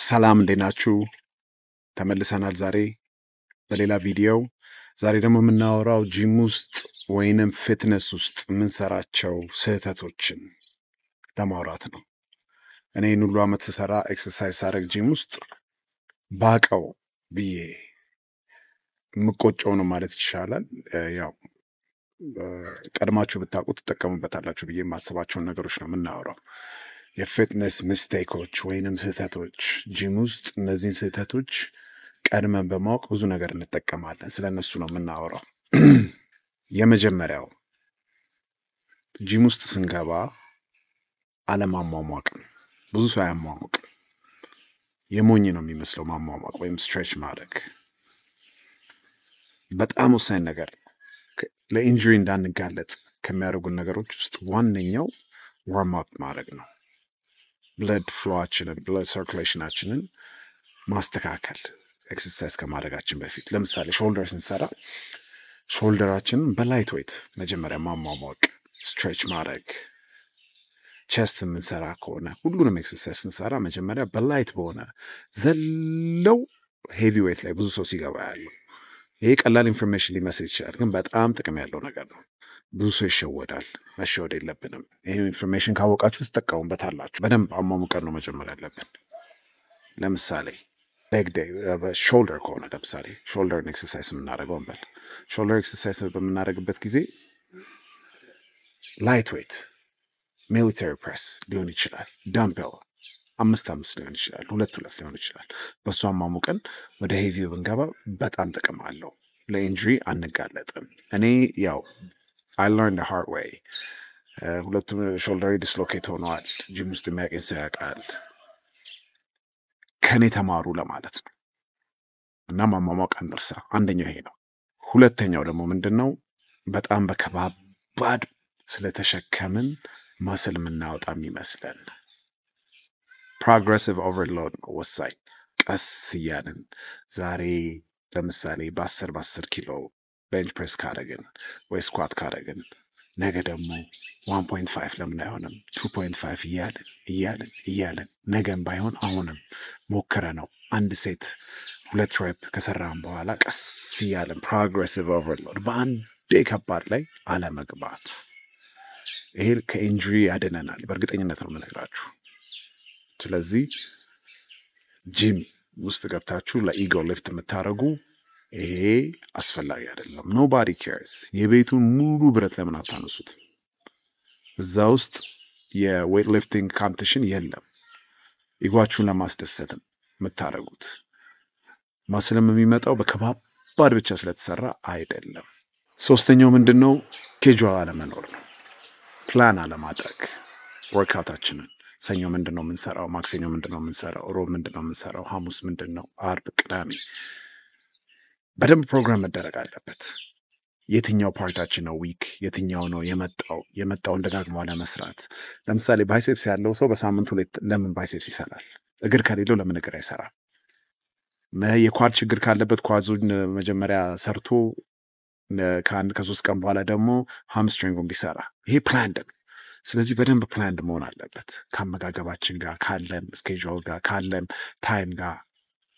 ሰላም እንዴት ናችሁ? ተመልሰናል ዛሬ በሌላ ቪዲዮ። ዛሬ ደግሞ የምናወራው ጂም ውስጥ ወይንም ፊትነስ ውስጥ የምንሰራቸው ስህተቶችን ለማውራት ነው። እኔ ይህን ሁሉ ዓመት ስሰራ ኤክሰርሳይዝ ሳደርግ ጂም ውስጥ ባቀው ብዬ የምቆጨው ነው ማለት ይቻላል። ያው ቀድማችሁ ብታውቁ ትጠቀሙበታላችሁ ብዬ የማስባቸውን ነገሮች ነው የምናወራው። የፊትነስ ሚስቴኮች ወይንም ስህተቶች ጂም ውስጥ እነዚህን ስህተቶች ቀድመን በማወቅ ብዙ ነገር እንጠቀማለን። ስለነሱ ነው የምናወራው። የመጀመሪያው ጂም ውስጥ ስንገባ አለማሟሟቅ ነው። ብዙ ሰው አያሟሟቅም። የሞኝ ነው የሚመስለው ማሟሟቅ ወይም ስትሬች ማድረግ። በጣም ወሳኝ ነገር ነው። ለኢንጁሪ እንዳንጋለጥ ከሚያደርጉን ነገሮች ውስጥ ዋነኛው ዋርም አፕ ማድረግ ነው። ብለድ ፍሎዋችንን ብለድ ሰርኩሌሽናችንን ማስተካከል ኤክሰርሳይዝ ከማድረጋችን በፊት። ለምሳሌ ሾልደር ስንሰራ ሾልደራችንን በላይት ዌይት መጀመሪያ ማሟሟቅ፣ ስትሬች ማድረግ። ቼስት የምንሰራ ከሆነ ሁሉንም ኤክሰርሳይዝ ስንሰራ መጀመሪያ በላይት በሆነ ዘለው ሄቪ ዌይት ላይ ብዙ ሰው ሲገባ ያለው። ይሄ ቀላል ኢንፎርሜሽን ሊመስል ይችላል፣ ግን በጣም ጥቅም ያለው ነገር ነው። ብዙ ሰው ይሸወዳል። መሸወድ የለብንም። ይህ ኢንፎርሜሽን ካወቃችሁ ትጠቀሙበታላችሁ። በደንብ አሟሙቀን ነው መጀመር ያለብን። ለምሳሌ ሌግ ዴይ ሾልደር ከሆነ ለምሳሌ ሾልደርን ኤክሰርሳይዝ የምናደርገው እንበል። ሾልደር ኤክሰርሳይዝ በምናደርግበት ጊዜ ላይት ዌይት ሚሊተሪ ፕሬስ ሊሆን ይችላል፣ ዳምፔል 5 ሊሆን ይችላል፣ 2 ሊሆን ይችላል። በእሱ አሟሙቀን ወደ ሄቪው ብንገባ በጣም ጥቅም አለው። ለኢንጁሪ አንጋለጥም። እኔ ያው I learned the hard way. ሁለቱም ሾልደሪ ዲስሎኬት ሆነዋል። ጂም ውስጥ የሚያውቀኝ ሰው ያውቃል። ከኔ ተማሩ ለማለት ነው። እና ማሟሟቅ አንርሳ። አንደኛው ይሄ ነው። ሁለተኛው ደግሞ ምንድነው? በጣም በከባድ ስለተሸከምን ማስል የምናወጣ የሚመስለን ፕሮግሬሲቭ ኦቨርሎድ ነው ወሳኝ። ቀስ እያልን ዛሬ ለምሳሌ በ10 ኪሎ ቤንች ፕሬስ ካደረግን ወይ ስኳት ካደረግን ነገ ደግሞ 1.5 ለምን አይሆንም 2.5 እያልን ነገም ባይሆን አሁንም ሞክረ ነው አንድ ሴት 2 ሬፕ ከሰራን በኋላ ቀስ እያልን ፕሮግሬሲቭ ኦቨርሎድ በአንዴ ከባድ ላይ አለመግባት። ይሄ ከኢንጁሪ ያድነናል፣ በእርግጠኝነት ነው የምነግራችሁ። ስለዚህ ጂም ውስጥ ገብታችሁ ለኢጎ ሊፍት የምታደርጉ ይሄ አስፈላጊ አይደለም። ኖባዲ ኬርስ። የቤቱን ሙሉ ብረት ለምን አታነሱት? እዛ ውስጥ የዌት ሊፍቲንግ ካምፒቲሽን የለም። ኢጓችሁን ለማስደሰት የምታደርጉት ማስለም የሚመጣው በከባድ ብቻ ስለተሰራ አይደለም። ሶስተኛው ምንድነው? ኬጁዋል አለመኖር ነው። ፕላን አለማድረግ ወርክአውታችንን። ሰኞ ምንድነው የምንሰራው? ማክሰኞ ምንድነው የምንሰራው? ሮብ ምንድነው የምንሰራው? ሐሙስ ምንድነው? አርብ፣ ቅዳሜ በደንብ ፕሮግራም መደረግ አለበት። የትኛው ፓርታችን ነው ዊክ፣ የትኛው ነው የመጣውን ደጋግሞ ለመስራት። ለምሳሌ ባይሴፕስ ያለው ሰው በሳምንቱ ለምን ባይሴፕስ ይሰራል? እግር ከሌለው ለምን እግር አይሰራም? የኳድ ችግር ካለበት ኳዙን መጀመሪያ ሰርቶ ከ3 ቀን በኋላ ደግሞ ሃምስትሪንጉን ቢሰራ። ይሄ ፕላንድ ነው። ስለዚህ በደንብ ፕላንድ መሆን አለበት። ከአመጋገባችን ጋር ካለን ስኬጁል ጋር ካለን ታይም ጋር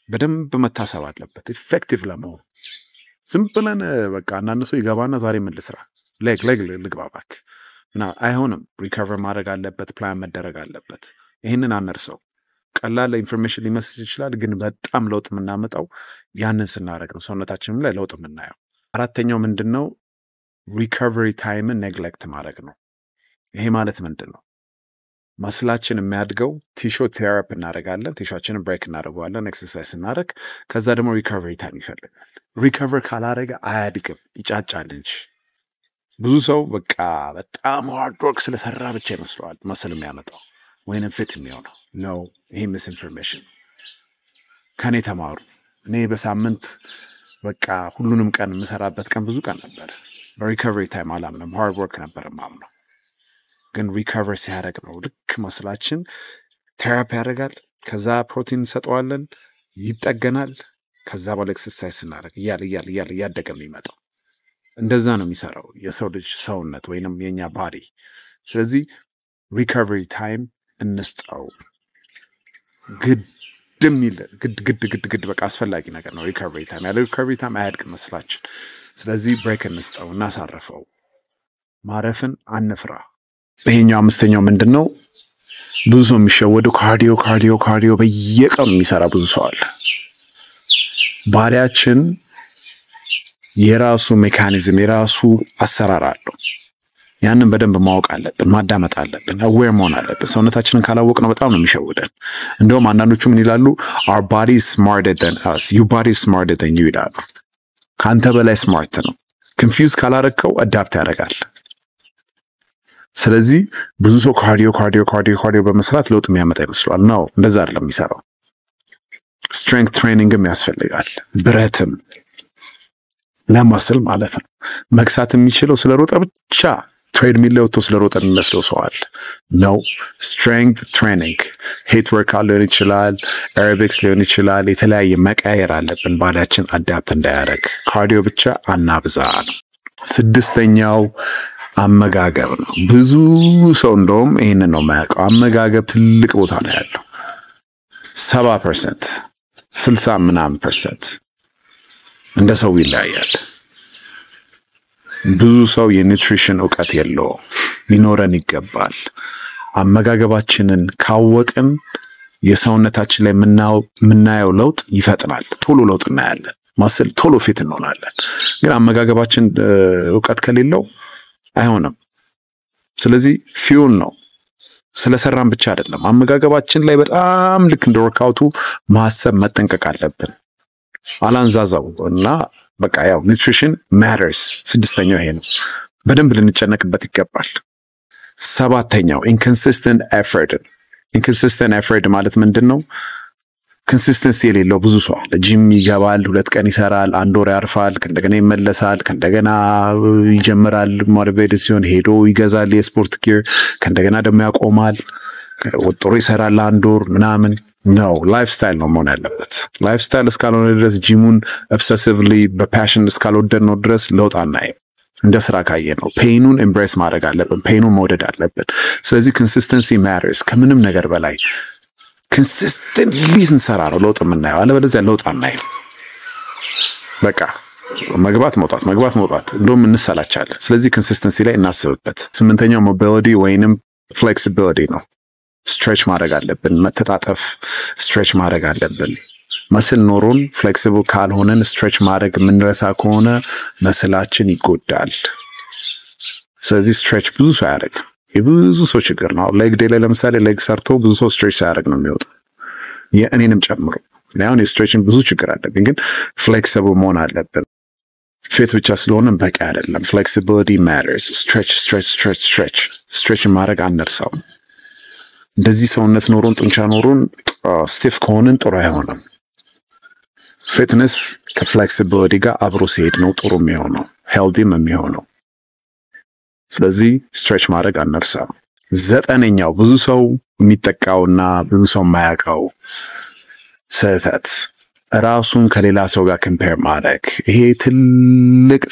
በደንብ መታሰብ አለበት ኢፌክቲቭ ለመሆን። ዝም ብለን በቃ አንዳንድ ሰው ይገባና ዛሬ ምን ልስራ ሌግ ልግባ እባክህ አይሆንም። ሪከቨር ማድረግ አለበት፣ ፕላን መደረግ አለበት። ይህንን አንርሰው። ቀላል ኢንፎርሜሽን ሊመስል ይችላል፣ ግን በጣም ለውጥ የምናመጣው ያንን ስናደርግ ነው። ሰውነታችንም ላይ ለውጥ የምናየው። አራተኛው ምንድነው? ሪከቨሪ ታይምን ኔግሌክት ማድረግ ነው። ይሄ ማለት ምንድን ነው? መስላችን የሚያድገው ቲሾ ቴራፒ እናደርጋለን። ቲሾችንን ብሬክ እናደርገዋለን ኤክሰርሳይዝ እናደርግ። ከዛ ደግሞ ሪከቨሪ ታይም ይፈልጋል። ሪከቨር ካላደረገ አያድግም፣ ይጫጫል እንጂ። ብዙ ሰው በቃ በጣም ሃርድ ወርክ ስለሰራ ብቻ ይመስለዋል መስል የሚያመጣው ወይንም ፊት የሚሆነው ነው። ይሄ ሚስ ኢንፎርሜሽን። ከኔ ተማሩ። እኔ በሳምንት በቃ ሁሉንም ቀን የምሰራበት ቀን ብዙ ቀን ነበር። በሪከቨሪ ታይም አላምንም፣ ሃርድ ወርክ ነበር የማምነው። ግን ሪከቨር ሲያደርግ ነው ልክ መስላችን ቴራፒ ያደርጋል። ከዛ ፕሮቲን እንሰጠዋለን፣ ይጠገናል። ከዛ በኋላ ኤክሰርሳይዝ ስናደርግ እያለ እያደገ ነው የሚመጣው። እንደዛ ነው የሚሰራው የሰው ልጅ ሰውነት ወይንም የኛ ባዲ። ስለዚህ ሪከቨሪ ታይም እንስጠው። ግድ የሚል ግድ በቃ አስፈላጊ ነገር ነው ሪከቨሪ ታይም። ያለ ሪከቨሪ ታይም አያድግም መስላችን። ስለዚህ ብሬክ እንስጠው፣ እናሳርፈው። ማረፍን አንፍራ። ይሄኛው አምስተኛው ምንድነው? ብዙ ሰው የሚሸወደው ካርዲዮ በየቀኑ የሚሰራ ብዙ ሰው አለ። ባዲያችን የራሱ ሜካኒዝም የራሱ አሰራር አለው። ያንን በደንብ ማወቅ አለብን፣ ማዳመጥ አለብን፣ አዌር መሆን አለብን። ሰውነታችንን ካላወቅነው በጣም ነው የሚሸውደን። እንደውም አንዳንዶቹ ምን ይላሉ? our body is smarter than us, your body is smarter than you ይላሉ። ካንተ በላይ ስማርት ነው። ኮንፊውዝ ካላረከው አዳፕት ያደርጋል። ስለዚህ ብዙ ሰው ካርዲዮ በመስራት ለውጥ የሚያመጣ ይመስላል ነው። እንደዛ አይደለም የሚሰራው። ስትሬንግዝ ትሬኒንግም ያስፈልጋል፣ ብረትም ለማስል ማለት ነው። መክሳት የሚችለው ስለሮጠ ብቻ ትሬድሚል ላይ ወጥቶ ስለሮጠ የሚመስለው ሰው አለ ነው። ስትሬንግዝ ትሬኒንግ ሂት ወርክአውት ሊሆን ይችላል፣ ኤሮቢክስ ሊሆን ይችላል። የተለያየ መቀየር አለብን ባዳችን አዳፕት እንዳያደርግ። ካርዲዮ ብቻ አናብዛ ነው። ስድስተኛው አመጋገብ ነው። ብዙ ሰው እንደውም ይህንን ነው የማያውቀው። አመጋገብ ትልቅ ቦታ ነው ያለው። 70% 60% እንደ ሰው ይለያያል። ብዙ ሰው የኒውትሪሽን ዕውቀት የለውም። ሊኖረን ይገባል። አመጋገባችንን ካወቅን የሰውነታችን ላይ የምናየው ለውጥ ይፈጥናል። ቶሎ ለውጥ እናያለን። ማስል ቶሎ ፊት እንሆናለን። ግን አመጋገባችን ዕውቀት ከሌለው አይሆንም። ስለዚህ ፊውል ነው። ስለሰራን ብቻ አይደለም። አመጋገባችን ላይ በጣም ልክ እንደ ወርክአውቱ ማሰብ መጠንቀቅ አለብን። አላንዛዛው እና በቃ ያው ኒውትሪሽን ማተርስ። ስድስተኛው ይሄ ነው። በደንብ ልንጨነቅበት ይገባል። ሰባተኛው ኢንኮንሲስተንት ኤፈርት ማለት ምንድነው? ኮንሲስተንሲ የሌለው ብዙ ሰው አለ። ጂም ይገባል፣ 2 ቀን ይሰራል፣ 1 ወር ያርፋል፣ ከእንደገና ይመለሳል፣ ከእንደገና ይጀምራል። ሞቲቬትድ ሲሆን ሄዶ ይገዛል የስፖርት ጊር፣ ከእንደገና ደግሞ ያቆማል። ወጥሮ ይሰራል 1 ወር ምናምን ነው። ላይፍ ስታይል ነው መሆን ያለበት። ላይፍ ስታይል እስካልሆነ ድረስ ጂሙን ኦብሰሲቭሊ በፓሽን እስካልወደድነው ድረስ ለውጥ አናይም። እንደ ስራ ካየ ነው። ፔኑን ኤምብሬስ ማድረግ አለብን። ፔኑን መውደድ አለብን። ስለዚህ ኮንሲስተንሲ ማተርስ። ከምንም ነገር በላይ ኮንሲስተንትሊ ስንሰራ ነው ለውጥ የምናየው። አለበለዚያ ለውጥ አናይም። በቃ መግባት መውጣት እንደውም እንሰላቻለን። ስለዚህ ኮንሲስተንሲ ላይ እናስብበት። 8ኛው ሞቢሊቲ ወይንም ፍሌክሲቢሊቲ ነው። ስትሬች ማድረግ አለብን። መተጣጠፍ ስትሬች ማድረግ አለብን። መስል ኖሮን ፍሌክሲብል ካልሆነን ስትሬች ማድረግ የምንረሳ ከሆነ መስላችን ይጎዳል። ስለዚህ ስትሬች ብዙ ሰው ያደርግ የብዙ ሰው ችግር ነው። ሌግ ዴይ ላይ ለምሳሌ ሌግ ሰርቶ ብዙ ሰው ስትሬች ሳያደርግ ነው የሚወጣው፣ የእኔንም ጨምሮ። አሁን የስትሬችን ብዙ ችግር አለብኝ፣ ግን ፍሌክሲብል መሆን አለብን። ፊት ብቻ ስለሆነ በቂ አይደለም። ፍሌክሲቢሊቲ ማተርስ። ስትሬች ማድረግ አንርሳው። እንደዚህ ሰውነት ኖሮን ጡንቻ ኖሮን ስቲፍ ከሆነን ጥሩ አይሆንም። ፊትነስ ከፍሌክሲቢሊቲ ጋር አብሮ ሲሄድ ነው ጥሩ የሚሆነው፣ ሄልዲም የሚሆነው። ስለዚህ ስትሬች ማድረግ አንርሳ። 9ኛው ብዙ ሰው የሚጠቃውና ብዙ ሰው የማያውቀው ስህተት ራሱን ከሌላ ሰው ጋር ኮምፔር ማድረግ። ይሄ ትልቅ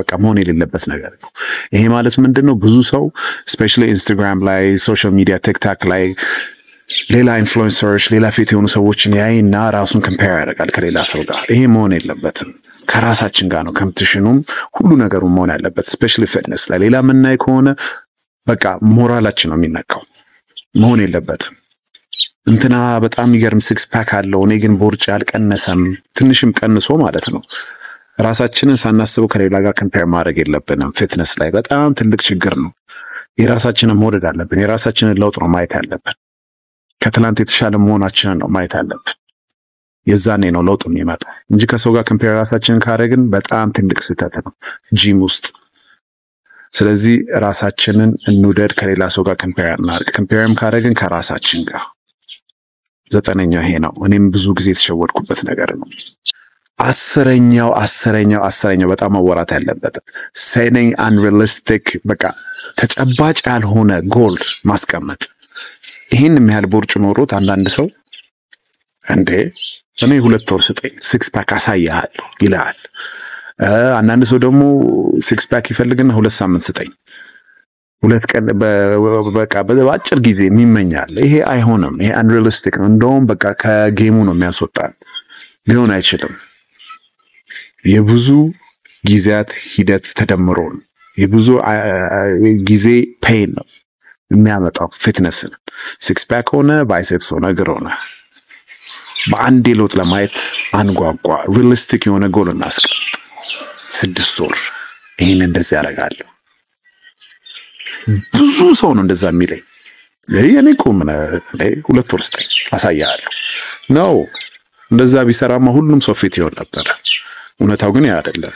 በቃ መሆን የሌለበት ነገር ነው። ይሄ ማለት ምንድነው? ብዙ ሰው ስፔሻሊ ኢንስታግራም ላይ፣ ሶሻል ሚዲያ ቲክታክ ላይ ሌላ ኢንፍሉዌንሰሮች፣ ሌላ ፊት የሆኑ ሰዎችን ያይና ራሱን ኮምፔር ያደርጋል ከሌላ ሰው ጋር። ይሄ መሆን የለበትም። ከራሳችን ጋር ነው ኮምፒቲሽኑም ሁሉ ነገሩ መሆን ያለበት። ስፔሻሊ ፊትነስ ላይ ሌላ የምናይ ከሆነ በቃ ሞራላችን ነው የሚነካው። መሆን የለበትም። እንትና በጣም የሚገርም 6 ፓክ አለው፣ እኔ ግን ቦርጭ አልቀነሰም። ትንሽም ቀንሶ ማለት ነው። ራሳችንን ሳናስበው ከሌላ ጋር ኮምፔር ማድረግ የለብንም። ፊትነስ ላይ በጣም ትልቅ ችግር ነው። የራሳችንን መውደድ አለብን። የራሳችንን ለውጥ ነው ማየት ያለብን። ከትላንት የተሻለ መሆናችንን ነው ማየት ያለብን። የዛኔ ነው ለውጥ የሚመጣው እንጂ ከሰው ጋር ኮምፔር ራሳችንን ካደረግን በጣም ትልቅ ስህተት ነው ጂም ውስጥ። ስለዚህ ራሳችንን እንውደድ፣ ከሌላ ሰው ጋር ኮምፔር እናድርግ። ኮምፔርም ካደረግን ከራሳችን ጋር። 9ኛው ይሄ ነው። እኔም ብዙ ጊዜ የተሸወድኩበት ነገር ነው። 10ኛው በጣም መወራት ያለበት ሴቲንግ አንሪሊስቲክ፣ በቃ ተጨባጭ ያልሆነ ጎል ማስቀመጥ። ይሄን የሚያህል ቦርጭ ኖሮት አንዳንድ ሰው እንዴ እኔ 2 ወር ስጠኝ 6 ፓክ አሳያለሁ ይላል። አንዳንድ ሰው ደግሞ 6 ፓክ ይፈልግና 2 ሳምንት ስጠኝ። ሁለት ቀን በቃ በአጭር ጊዜ የሚመኛል። ይሄ አይሆንም። ይሄ አንሪሊስቲክ ነው። እንደውም በቃ ከጌሙ ነው የሚያስወጣን። ሊሆን አይችልም። የብዙ ጊዜያት ሂደት ተደምሮ ነው የብዙ ጊዜ ፔን ነው የሚያመጣው ፊትነስን። ሲክስ ፓክ ሆነ ባይሴፕስ ሆነ እግር ሆነ በአንዴ ለውጥ ለማየት አንጓጓ። ሪሊስቲክ የሆነ ጎል እናስቀምጥ። 6 ወር ይሄን እንደዚህ ያደርጋለሁ። ብዙ ሰው ነው እንደዛ የሚለኝ። እኔ እኮ ምን 2 ወር ስጠኝ አሳያለሁ ነው። እንደዛ ቢሰራማ ሁሉም ሰው ፊት ይሆን ነበር። እውነታው ግን ያ አይደለም።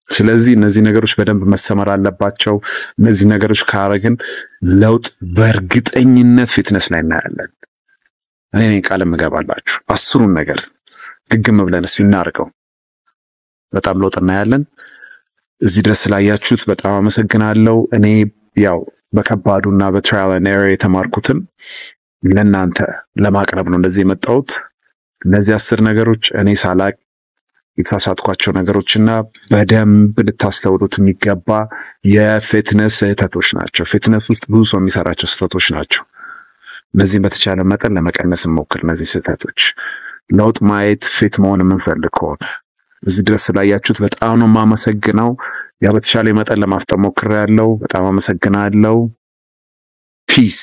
ስለዚህ እነዚህ ነገሮች በደንብ መሰመር አለባቸው። እነዚህ ነገሮች ካረግን ለውጥ በእርግጠኝነት ፊትነስ ላይ እናያለን። እኔ ነኝ ቃል እገባላችሁ። 10ን ነገር ግግም ብለን እስኪ እናርገው። በጣም ለውጥ እናያለን። እዚህ ድረስ ስላያችሁት በጣም አመሰግናለሁ። እኔ ያው በከባዱና በትራያል ኤንድ ኤረር የተማርኩትን ለእናንተ ለማቅረብ ነው እንደዚህ የመጣሁት። እነዚህ 10 ነገሮች እኔ ሳላቅ የተሳሳትኳቸው ነገሮችና በደንብ ልታስተውሉት የሚገባ የፊትነስ ስህተቶች ናቸው። ፊትነስ ውስጥ ብዙ ሰው የሚሰራቸው ስህተቶች ናቸው። እነዚህን በተቻለ መጠን ለመቀነስ እንሞክር። እነዚህ ስህተቶች ለውጥ ማየት ፊት መሆን የምንፈልግ ከሆነ እዚህ ድረስ ስላያችሁት በጣም ነው የማመሰግነው። ያ በተቻለ መጠን ለማፍጠን ሞክሬያለሁ። በጣም አመሰግናለሁ። ፒስ